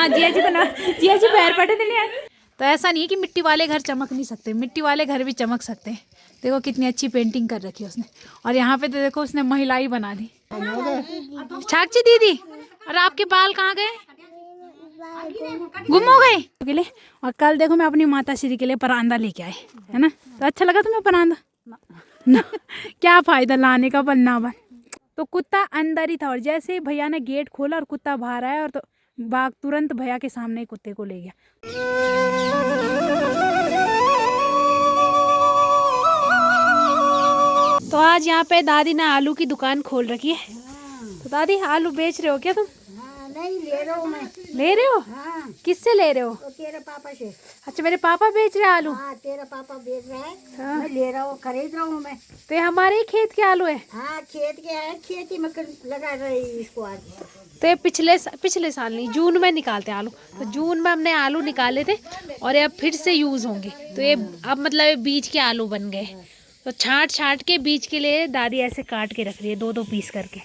हाँ जिया जी बना, जिया जी पैर पटे थे यार। तो ऐसा नहीं है कि मिट्टी वाले घर चमक नहीं सकते, मिट्टी वाले घर भी चमक सकते हैं। देखो कितनी अच्छी पेंटिंग कर रखी है उसने। और यहाँ पे तो देखो उसने महिलाई बना दी। साक्षी दीदी, और आपके बाल कहाँ गए? गुम हो गए। और कल देखो मैं अपनी माता श्री के लिए परांदा लेके आए, है ना। तो अच्छा लगा तुम्हें परांदा ना? क्या फायदा लाने का बनना बन। तो कुत्ता अंदर ही था और जैसे ही भैया ने गेट खोला और कुत्ता बाहर आया और तो बाघ तुरंत भैया के सामने ही कुत्ते को ले गया। तो आज यहाँ पे दादी ने आलू की दुकान खोल रखी है। तो दादी आलू बेच रहे हो क्या तुम? नहीं, ले रहा हूँ मैं। ले रहे हो? हाँ। किससे ले रहे हो? तो तेरे पापा से। अच्छा मेरे पापा बेच रहे हैं आलू? हाँ, तेरा पापा बेच रहा है। हाँ। मैं ले रहा हूँ, खरीद रहा हूँ मैं। तो ये हमारे ही खेत के आलू है? हाँ, खेत के है, खेती में लगा रही इसको आज। तो ये पिछले साल नहीं, जून में निकालते हैं आलू। तो जून में हमने आलू निकाले थे और ये अब फिर से यूज होंगे। तो ये अब मतलब ये बीज के आलू बन गए। तो छांट के बीज के लिए दादी ऐसे काट के रख रही है, 2-2 पीस करके।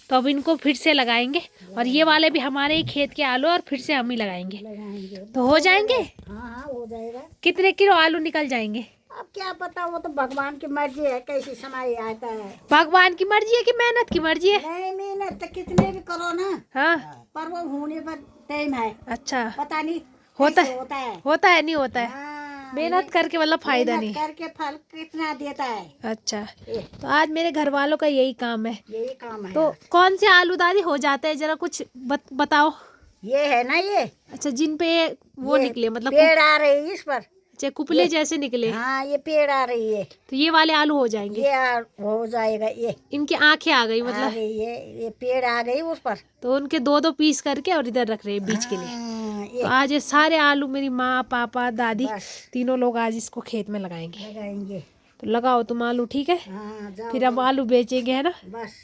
तो अब इनको फिर से लगाएंगे और ये वाले भी हमारे ही खेत के आलू और फिर से हम ही लगाएंगे। तो हो जाएंगे? हाँ, हो जाएगा। कितने किलो आलू निकल जाएंगे? अब क्या पता, वो तो भगवान की मर्जी है, कैसी समय आता है। भगवान की मर्जी है कि मेहनत की मर्जी है? नहीं, मेहनत तो कितने भी करो ना। हाँ, पर वो होने पर टाइम है। अच्छा पता नहीं होता कैसे है, होता है। होता है नहीं होता है। हाँ, मेहनत करके मतलब फायदा नहीं। करके फल कितना देता है। अच्छा, तो आज मेरे घर वालों का यही काम है। यही काम है। तो कौन से आलू दादी हो जाते हैं, जरा कुछ बताओ। ये है ना, ये अच्छा, जिन पे वो ये निकले मतलब पेड़ आ रही है इस पर। अच्छा कुपले जैसे निकले। हाँ, ये पेड़ आ रही है। तो ये वाले आलू हो जाएंगे? हो जाएगा। ये इनकी आंखें आ गई आ मतलब। गई, ये पेड़ आ गई उस पर। तो उनके 2-2 पीस करके और इधर रख रहे हैं बीज के लिए। हाँ, तो आज ये सारे आलू मेरी माँ पापा दादी बस तीनों लोग आज इसको खेत में लगाएंगे। लगाएंगे। तो लगाओ तुम आलू, ठीक है? हाँ, जाओ। फिर अब आलू बेचेंगे, है ना। बस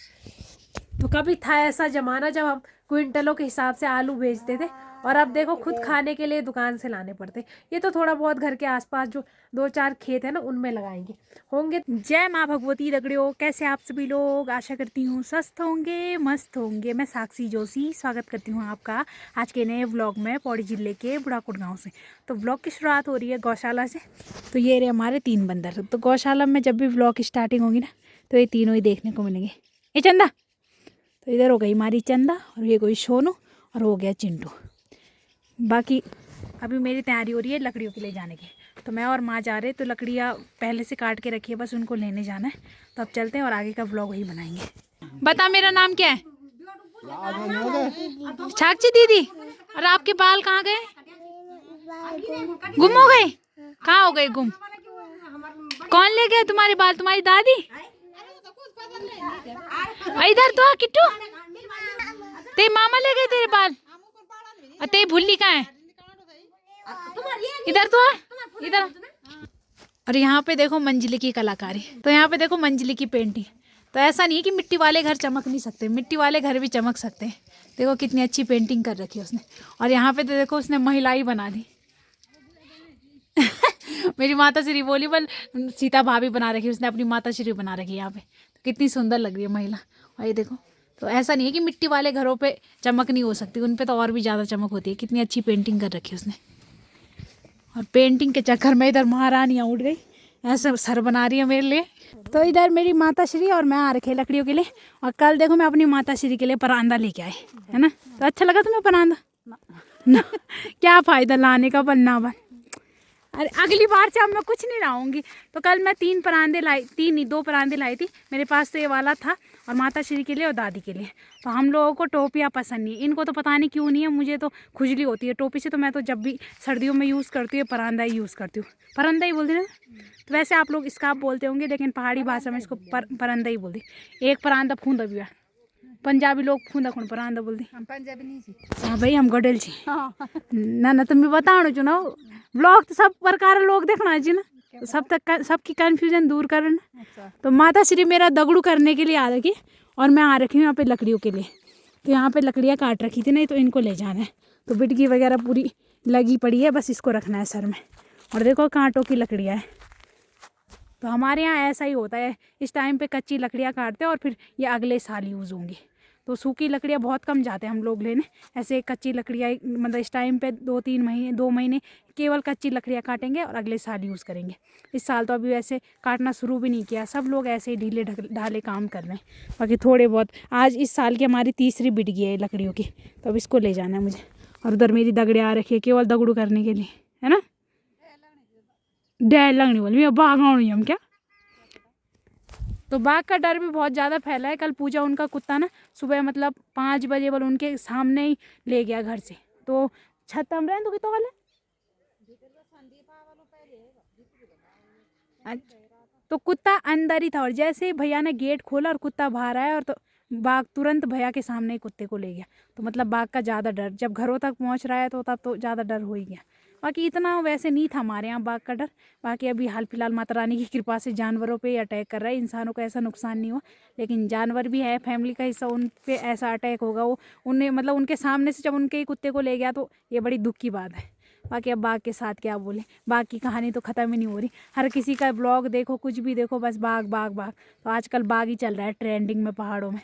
तो कभी था ऐसा जमाना जब हम क्विंटलों के हिसाब से आलू बेचते थे और अब देखो खुद खाने के लिए दुकान से लाने पड़ते। ये तो थोड़ा बहुत घर के आसपास जो 2-4 खेत है ना उनमें लगाएंगे होंगे। जय माँ भगवती दगड़ियों, कैसे आप सभी लोग? आशा करती हूँ स्वस्थ होंगे, मस्त होंगे। मैं साक्षी जोशी स्वागत करती हूँ आपका आज के नए व्लॉग में पौड़ी जिले के बुढ़ाकोट गाँव से। तो व्लॉग की शुरुआत हो रही है गौशाला से। तो ये रहे हमारे 3 बंदर। तो गौशाला में जब भी व्लॉग स्टार्टिंग होगी ना तो ये तीनों ही देखने को मिलेंगे। ये चंदा, तो इधर हो गई हमारी चंदा और ये कोई सोनू और हो गया चिंटू। बाकी अभी मेरी तैयारी हो रही है लकड़ियों के लिए जाने की। तो मैं और माँ जा रहे, तो लकड़ियाँ पहले से काट के रखी है, बस उनको लेने जाना है। तो अब चलते हैं और आगे का व्लॉग वही बनाएंगे। बता मेरा नाम क्या है? साक्षी दीदी, और आपके बाल कहाँ गए? गुम हो गए? कहाँ हो गए गुम? कौन ले गए तुम्हारे बाल? तुम्हारी दादी? इधर तो किट्टू, ते मामा ले गए तेरे बाल। ते भुल्ली कहाँ है? इधर तो इधर। और यहाँ पे देखो मंजली की कलाकारी। तो यहाँ पे देखो मंजली की पेंटिंग। तो ऐसा नहीं है कि मिट्टी वाले घर चमक नहीं सकते, मिट्टी वाले घर भी चमक सकते हैं। देखो कितनी अच्छी पेंटिंग कर रखी है उसने। और यहाँ पे तो देखो उसने महिलाई बना दी। मेरी माता श्री बोली, बल सीता भाभी बना रखी, उसने अपनी माता श्री बना रखी है यहाँ पे। तो कितनी सुंदर लग रही है महिला। और ये देखो, तो ऐसा नहीं है कि मिट्टी वाले घरों पे चमक नहीं हो सकती, उन पे तो और भी ज़्यादा चमक होती है। कितनी अच्छी पेंटिंग कर रखी है उसने। और पेंटिंग के चक्कर में इधर महारानियाँ उठ गई, ऐसे सर बना रही है मेरे लिए। तो इधर मेरी माता श्री और मैं आ रखे लकड़ियों के लिए। और कल देखो मैं अपनी माता श्री के लिए परांदा लेके आए, है ना। तो अच्छा लगा तुम्हें परांदा ना? क्या फ़ायदा लाने का बनना बन। अरे अगली बार से अब मैं कुछ नहीं लाऊंगी। तो कल मैं 2 परांदे लाई थी। मेरे पास तो ये वाला था और माता श्री के लिए और दादी के लिए। तो हम लोगों को टोपियाँ पसंद नहीं, इनको तो पता नहीं क्यों नहीं है, मुझे तो खुजली होती है टोपी से। तो मैं तो जब भी सर्दियों में यूज़ करती हूँ परांदा ही यूज़ करती हूँ। परांदा ही बोलते हैं ना। तो वैसे आप लोग स्कार्फ बोलते होंगे, लेकिन पहाड़ी भाषा में इसको परांदा ही बोलती। एक परांदा फूंदा भी है, पंजाबी लोग फूंदा खुण परांदा बोलते। पंजाबी नहीं। हाँ भाई, हम गडेल छी ना तुम्हें बताओ जो ना व्लॉग तो सब प्रकार लोग देखना जी ना, तो सब तक सबकी कन्फ्यूजन दूर करना। तो माता श्री मेरा दगड़ू करने के लिए आ रखी और मैं आ रखी हूँ यहाँ पे लकड़ियों के लिए। तो यहाँ पे लकड़ियाँ काट रखी थी, नहीं तो इनको ले जाना है। तो बिटकी वगैरह पूरी लगी पड़ी है, बस इसको रखना है सर में। और देखो कांटों की लकड़ियाँ है। तो हमारे यहाँ ऐसा ही होता है, इस टाइम पे कच्ची लकड़ियाँ काटते हैं और फिर ये अगले साल यूज़ होंगी। तो सूखी लकड़ियाँ बहुत कम जाते हैं हम लोग लेने। ऐसे कच्ची लकड़ियाँ मतलब इस टाइम पे 2 महीने केवल कच्ची लकड़ियाँ काटेंगे और अगले साल यूज़ करेंगे। इस साल तो अभी वैसे काटना शुरू भी नहीं किया, सब लोग ऐसे ही ढीले ढाले काम कर रहे हैं। बाकी थोड़े बहुत आज इस साल की हमारी तीसरी बिटगी है लकड़ियों की, तो अब इसको ले जाना है मुझे। और उधर मेरी दगड़े आ रखी है केवल दगड़ू करने के लिए, है ना। डर लगने वाली मैं बाघ आनी हम क्या। तो बाघ का डर भी बहुत ज़्यादा फैला है। कल पूजा उनका कुत्ता ना सुबह मतलब 5 बजे वाले उनके सामने ही ले गया घर से, तो छत हम रहे तो कितो वाले तो कुत्ता अंदर ही था और जैसे ही भैया ने गेट खोला और कुत्ता बाहर आया और तो बाघ तुरंत भैया के सामने ही कुत्ते को ले गया। तो मतलब बाघ का ज़्यादा डर जब घरों तक पहुंच रहा है तो तब तो ज़्यादा डर हो ही गया। बाकी इतना वैसे नहीं था हमारे यहाँ बाघ का डर। बाकी अभी हाल फिलहाल माता रानी की कृपा से जानवरों पे ही अटैक कर रहा है, इंसानों को ऐसा नुकसान नहीं हुआ, लेकिन जानवर भी है फैमिली का हिस्सा, उन पे ऐसा अटैक होगा वो उन्हें मतलब उनके सामने से जब उनके ही कुत्ते को ले गया तो ये बड़ी दुख की बात है। बाकी अब बाघ के साथ क्या बोले, बाघ की कहानी तो ख़त्म ही नहीं हो रही। हर किसी का ब्लॉग देखो कुछ भी देखो बस बाघ बाघ बाघ। तो आजकल बाघ ही चल रहा है ट्रेंडिंग में पहाड़ों में।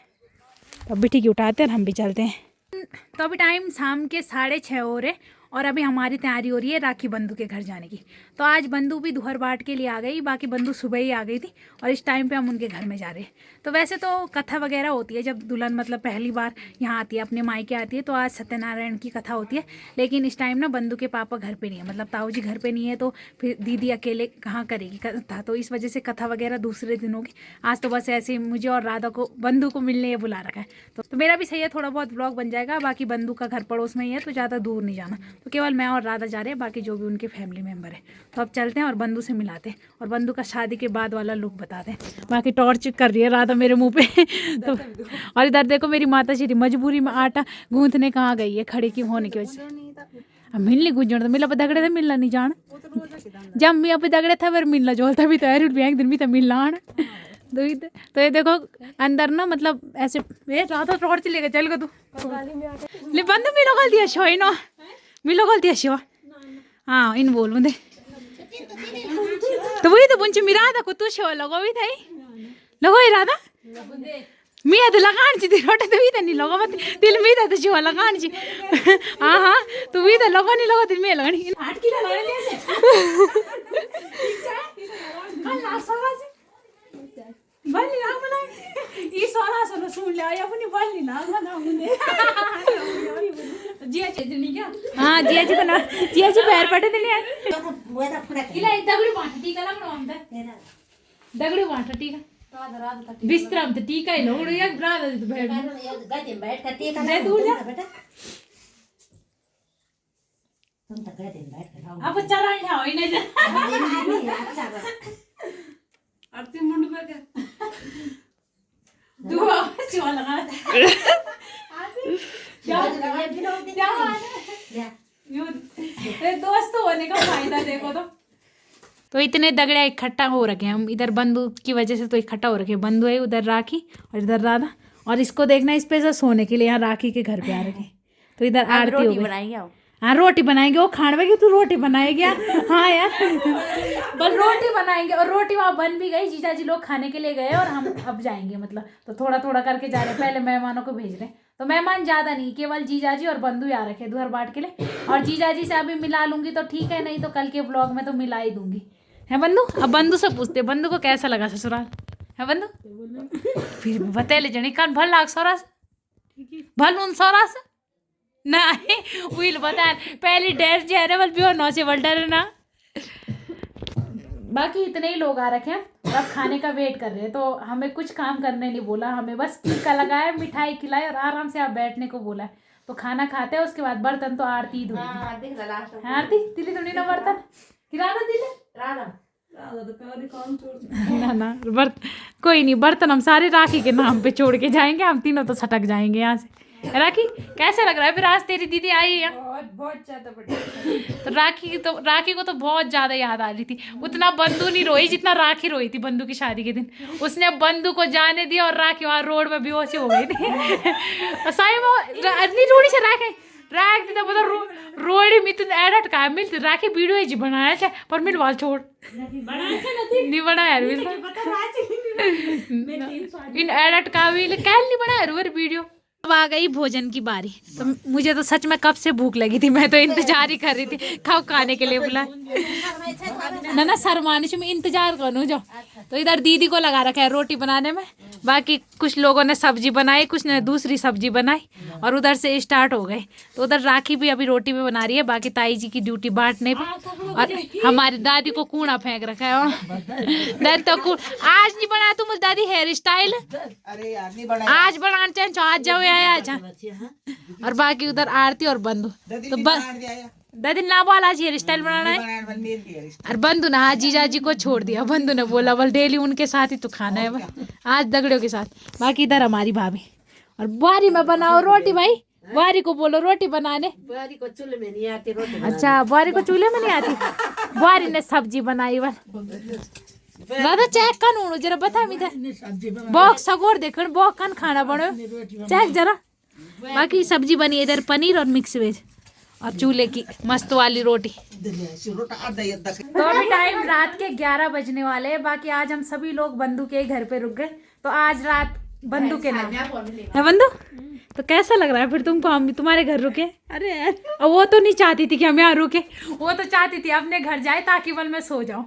तो अभी ठीक उठाते हैं और हम भी चलते हैं। तो अभी टाइम शाम के 6:30 हो रहे और अभी हमारी तैयारी हो रही है राखी बंधु के घर जाने की। तो आज बंधु भी दोहर बाट के लिए आ गई, बाकी बंधु सुबह ही आ गई थी और इस टाइम पे हम उनके घर में जा रहे हैं। तो वैसे तो कथा वगैरह होती है जब दुल्हन मतलब पहली बार यहाँ आती है अपने मायके आती है, तो आज सत्यनारायण की कथा होती है। लेकिन इस टाइम ना बंधु के पापा घर पे नहीं है, मतलब ताऊ जी घर पे नहीं है, तो फिर दीदी अकेले कहाँ करेगी कथा, तो इस वजह से कथा वगैरह दूसरे दिन होगी। आज तो बस ऐसे ही मुझे और राधा को बंधु को मिलने बुला रखा है, तो मेरा भी सही है, थोड़ा बहुत ब्लॉग बन जाएगा। बाकी बंधु का घर पड़ोस में ही है तो ज़्यादा दूर नहीं जाना, तो केवल मैं और राधा जा रहे हैं, बाकी जो भी उनके फैमिली मेम्बर है। तो अब चलते हैं और बंधु से मिलाते हैं और बंधु का शादी के बाद वाला लुक बताते हैं। बाकी टॉर्च कर रही है राधा मेरे मुंह पे तो और इधर देखो मेरी माता श्री मजबूरी में आटा गूंथने कहाँ गई है खड़े की होने की वजह से। अब मिलने गुजर तो मिला दगड़े थे मिलना नहीं जान, जब मैं अब दगड़े था फिर मिलना जोलता भी तो एक दिन भी तो मिलना आना। तो ये देखो अंदर ना मतलब ऐसे राधा टॉर्च लेके चल गो तू ले बंद मिलो गल दिया शो नो मिलो गल दिया शो। हाँ इन बोल मुझे तो वही तो बुंच मिरा था को तू शो लगो भी था लगो ही राधा मी तो लगान ची रोटे तो भी तो नहीं लगो मत दिल में तो शो लगान ची। हाँ हाँ तू भी तो लगो नहीं लगो दिल में लगानी 8 किलो लगाने बल्ली ना बना ये सारा सारा सुन ले या अपनी बल्ली ना बना मुझे जिया चेतनी क्या। हाँ जिया जी बना जिया जी पैर पटे दिले यार इला दगड़ी बांट टीका लगनो हमदा दगड़ी बांट टीका बिस्तर में टीका ही लोग या राधा तो बैठ गद्दे बैठ कर टीका ले दूर जा बेटा तुम तक गद्दे बैठ कर अब चला नहीं हो ही नहीं अच्छा आरती मुंड में क्या दुआ शिवा लगा दोस्तों होने का फायदा देखो तो इतने दगड़े इकट्ठा हो रखे हैं हम इधर बंधु की वजह से, तो इकट्ठा हो रखे हैं। बंधु है उधर राखी और इधर राधा और इसको देखना इस पे से सोने के लिए यहाँ राखी के घर पे आ रखे। तो इधर आरती हो गई। हाँ रोटी बनाएंगे वो खाने की तू रोटी बनाएगी। हाँ यार बस रोटी बनाएंगे और रोटी वहाँ बन भी गई, जीजा जी लोग खाने के लिए गए और हम अब जाएंगे मतलब तो थोड़ा थोड़ा करके जा रहे हैं। पहले मेहमानों को भेज रहे हैं तो मेहमान ज़्यादा नहीं, केवल जीजा जी और बंधु आ रखे दोहर बाट के लिए। और जीजा जी से अभी मिला लूंगी तो ठीक है, नहीं तो कल के ब्लॉग में तो मिला ही दूंगी। है बंधु? अब बंधु से पूछते बंधु को कैसा लगा ससुराल है बंधु? फिर बता ले जनी कान भल लाग सोरास भल उन सोरास नहीं विल बता पहली डेर चेहरे बल भी नौ से डर ना। बाकी इतने ही लोग आ रखे हैं और अब खाने का वेट कर रहे हैं, तो हमें कुछ काम करने नहीं बोला, हमें बस टीका लगाया मिठाई खिलाई और आराम से आप बैठने को बोला है। तो खाना खाते हैं उसके बाद बर्तन तो आरती धोएगी। आरती तिली धोनी ना बर्तन किराना दिले राधा ना ना कोई नहीं, बर्तन हम सारे राखी के नाम पे छोड़ के जाएंगे, हम तीनों तो सटक जाएंगे यहाँ से। राखी कैसे लग रहा है फिर आज तेरी दीदी आई है? बहुत ज्यादा बढ़िया। तो राखी को तो बहुत ज्यादा याद आ रही थी, उतना बंधु नहीं रोई जितना राखी रोई थी बंधु की शादी के दिन। उसने बंधु को जाने दिया और राखी वहाँ रोड में बेहोश हो गई थी। सही में रोड़ी से राखी राख दी तो मतलब रोड़ी में तो एडट का मिलती राखी वीडियो जी बनाया छे पर मिल वाल छोड़ नहीं बनाया इन एडट का भी कैल नहीं बनाया वीडियो अब आ गई भोजन की बारी। तो मुझे तो सच में कब से भूख लगी थी, मैं तो इंतजार ही कर रही थी कब खाने के लिए बुला। ना शर्मानी से मैं इंतजार करूँ जो। तो इधर दीदी को लगा रखा है रोटी बनाने में, बाकी कुछ लोगों ने सब्जी बनाई, कुछ ने दूसरी सब्जी बनाई और उधर से स्टार्ट हो गए। तो उधर राखी भी अभी रोटी में बना रही है, बाकी ताई जी की ड्यूटी बांटने पे। और हमारी दादी को कूड़ा फेंक रखा है दादी तो आज नहीं बनाया तुम दादी हेयर स्टाइल। अरे यार नहीं बना आज बनाना चाहिए, आज जाओ आज। और बाकी उधर आरती और बंधु तो दादी ना बोला आज हेयर स्टाइल बनाना है। और बंधु ने हाँ जीजा जी को छोड़ दिया। बंधु ने बोला बोल डेली उनके साथ ही तो खाना है आज दगड़ियों के साथ। बाकी इधर हमारी भाभी और बुआरी में बनाओ रोटी। भाई बुआरी को बोलो रोटी बनाने। बुआरी को चूल्हे में नहीं आती रोटी। अच्छा बुआरी को चूल्हे में नहीं आती। बुआरी ने सब्जी बनाई बन दादा चेक कर नूनो जरा बता मी बॉक सगोर देखन बॉक कन खाना बनो चेक जरा। बाकी सब्जी बनी इधर पनीर और मिक्स वेज और चूल्हे की मस्त वाली रोटी। तो अभी टाइम रात के 11 बजने वाले हैं। बाकी आज हम सभी लोग बंधु के घर पे रुक गए। तो आज रात बंधु के नाम है बंधु। तो कैसा लग रहा है फिर तुमको हम तुम्हारे घर रुके? अरे यार वो तो नहीं चाहती थी कि हम यहाँ रुके, वो तो चाहती थी अपने घर जाए ताकि बल मैं सो जाऊँ।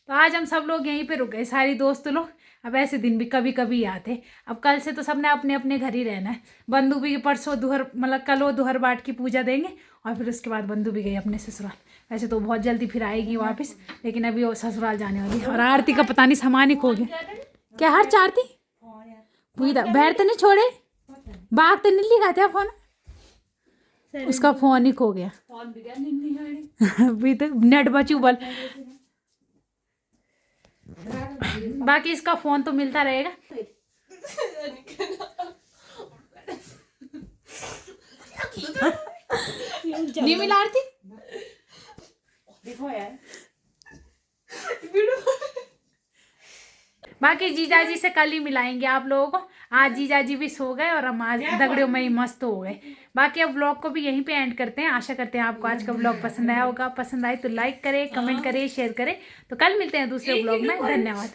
तो आज हम सब लोग यहीं पे रुक गए, सारी दोस्त लोग। अब ऐसे दिन भी कभी कभी आते। अब कल से तो सबने अपने अपने घर ही रहना है। बंधु भी परसों दोहर मतलब कल वो दोहर बाट की पूजा देंगे और फिर उसके बाद बंधु भी गई अपने ससुराल। वैसे तो बहुत जल्दी फिर आएगी वापस, लेकिन अभी वो ससुराल जाने वाली है। और आरती का पता नहीं सामान ही खो गया क्या। हर चारती बैठ तो नहीं छोड़े, बाग तो नहीं लिखा फोन, उसका फोन ही खो गया। अभी तो नेट बची बल। बाकी इसका फोन तो मिलता रहेगा। नहीं मिला आरती देखो यार। बाकी जीजा जी से कल ही मिलाएंगे आप लोगों को। आज जीजा जी भी सो गए और हम आज दगड़ियों में ही मस्त हो गए। बाकी अब व्लॉग को भी यहीं पे एंड करते हैं। आशा करते हैं आपको आज का व्लॉग पसंद आया होगा। पसंद आए तो लाइक करें, कमेंट करें, शेयर करें। तो कल मिलते हैं दूसरे व्लॉग में। धन्यवाद।